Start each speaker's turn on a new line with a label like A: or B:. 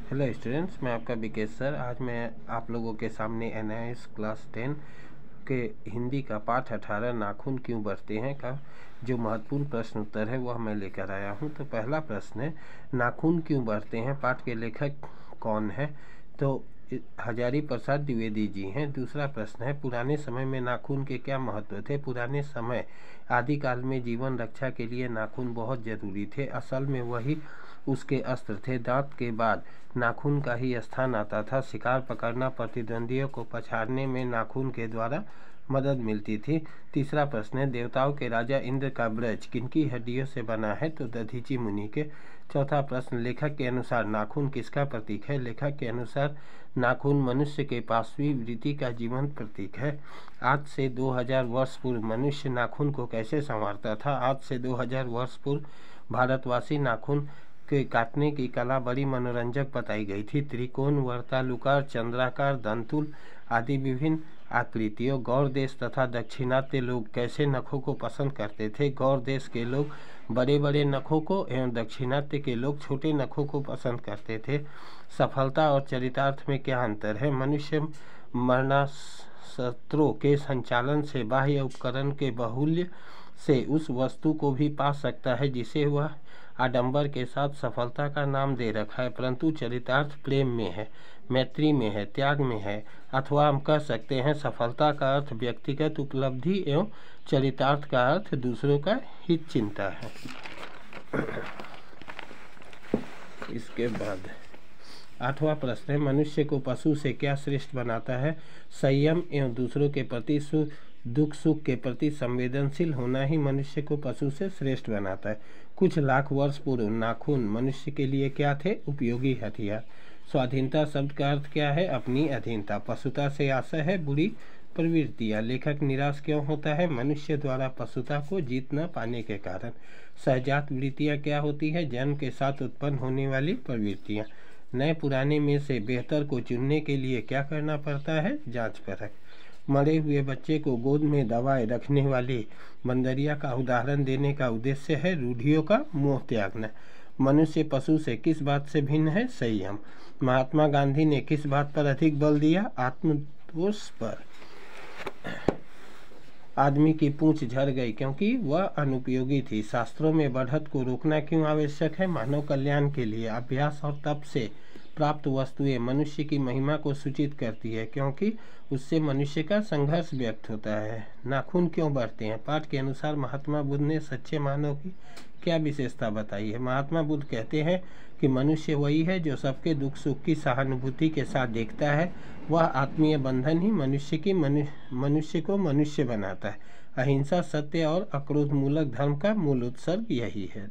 A: Hello students, मैं आपका Vikesh sir. आज मैं आप लोगों के सामने NIS क्लास 10 के हिंदी का पाठ 18 नाखून क्यों बढ़ते हैं का जो महत्वपूर्ण प्रश्न उत्तर है वह मैं लेकर आया हूं। तो पहला प्रश्न है, नाखून क्यों बढ़ते हैं। पाठ के लेखक कौन है? तो हजारी प्रसाद द्विवेदी जी हैं। दूसरा प्रश्न है, पुराने समय में नाखून के क्या महत्व थे। पुराने समय आदिकाल में जीवन रक्षा के लिए नाखून बहुत जरूरी थे। असल में वही उसके अस्त्र थे। दांत के बाद नाखून का ही स्थान आता था। शिकार पकड़ना, प्रतिद्वंदियों को पछाड़ने में नाखून के द्वारा मदद मिलती थी। तीसरा प्रश्न है, देवताओं के राजा इंद्र का ब्रज किनकी हड्डियों से बना है। तो दधीचि मुनि के। चौथा प्रश्न, लेखक के अनुसार नाखून किसका प्रतीक है। लेखक के अनुसार नाखून मनुष्य के पाशवी वृत्ति का जीवंत प्रतीक है। आज से 2000 वर्ष पूर्व मनुष्य नाखून को कैसे संवारता था। आज से 2000 वर्ष पूर्व भारतवासी नाखून के काटने की कला बड़ी मनोरंजक बताई गई थी। त्रिकोण, वर्तालुकार, चंद्राकार, दंतुल आदि विभिन्न आकृतियों। गौर देश तथा दक्षिणात्य लोग कैसे नखों को पसंद करते थे। गौर देश के लोग बड़े बड़े नखों को एवं दक्षिणात्य के लोग छोटे नखों को पसंद करते थे। सफलता और चरितार्थ में क्या अंतर है। मनुष्य मरणास्त्रों के संचालन से बाह्य उपकरण के बाहुल्य से उस वस्तु को भी पा सकता है जिसे वह आडंबर के साथ सफलता का नाम दे रखा है, परंतु चरितार्थ प्रेम में है, मैत्री में है, त्याग में है। अथवा हम कह सकते हैं सफलता का अर्थ व्यक्तिगत उपलब्धि एवं चरितार्थ का अर्थ दूसरों का हित चिंता है। इसके बाद 8वां प्रश्न है, मनुष्य को पशु से क्या श्रेष्ठ बनाता है। संयम एवं दूसरों के प्रति दुख सुख के प्रति संवेदनशील होना ही मनुष्य को पशु से श्रेष्ठ बनाता है। कुछ लाख वर्ष पूर्व नाखून मनुष्य के लिए क्या थे। उपयोगी हथियार। स्वाधीनता शब्द का अर्थ क्या है। अपनी अधीनता। पशुता से आशय है बुरी प्रवृत्तियाँ। लेखक निराश क्यों होता है। मनुष्य द्वारा पशुता को जीत न पाने के कारण। सहजात वृत्तियाँ क्या होती है। जन्म के साथ उत्पन्न होने वाली प्रवृत्तियाँ। नए पुराने में से बेहतर को चुनने के लिए क्या करना पड़ता है। जांच परख। मरे हुए बच्चे को गोद में दबाए रखने वाली बंदरिया का उदाहरण देने का उद्देश्य है रूढ़ियों का मोह त्यागना। मनुष्य पशु से किस बात से भिन्न है। संयम। महात्मा गांधी ने किस बात पर अधिक बल दिया। आत्मदोष पर। आदमी की पूंछ झड़ गई क्योंकि वह अनुपयोगी थी। शास्त्रों में बढ़त को रोकना क्यों आवश्यक है। मानव कल्याण के लिए। अभ्यास और तप से प्राप्त वस्तुएं मनुष्य की महिमा को सूचित करती है क्योंकि उससे मनुष्य का संघर्ष व्यक्त होता है। नाखून क्यों बढ़ते हैं। पाठ के अनुसार महात्मा बुद्ध ने सच्चे मानव की क्या विशेषता बताई है। महात्मा बुद्ध कहते हैं कि मनुष्य वही है जो सबके दुख सुख की सहानुभूति के साथ देखता है। वह आत्मीय बंधन ही मनुष्य को मनुष्य बनाता है। अहिंसा, सत्य और अक्रोध मूलक धर्म का मूल उत्सर्ग यही है।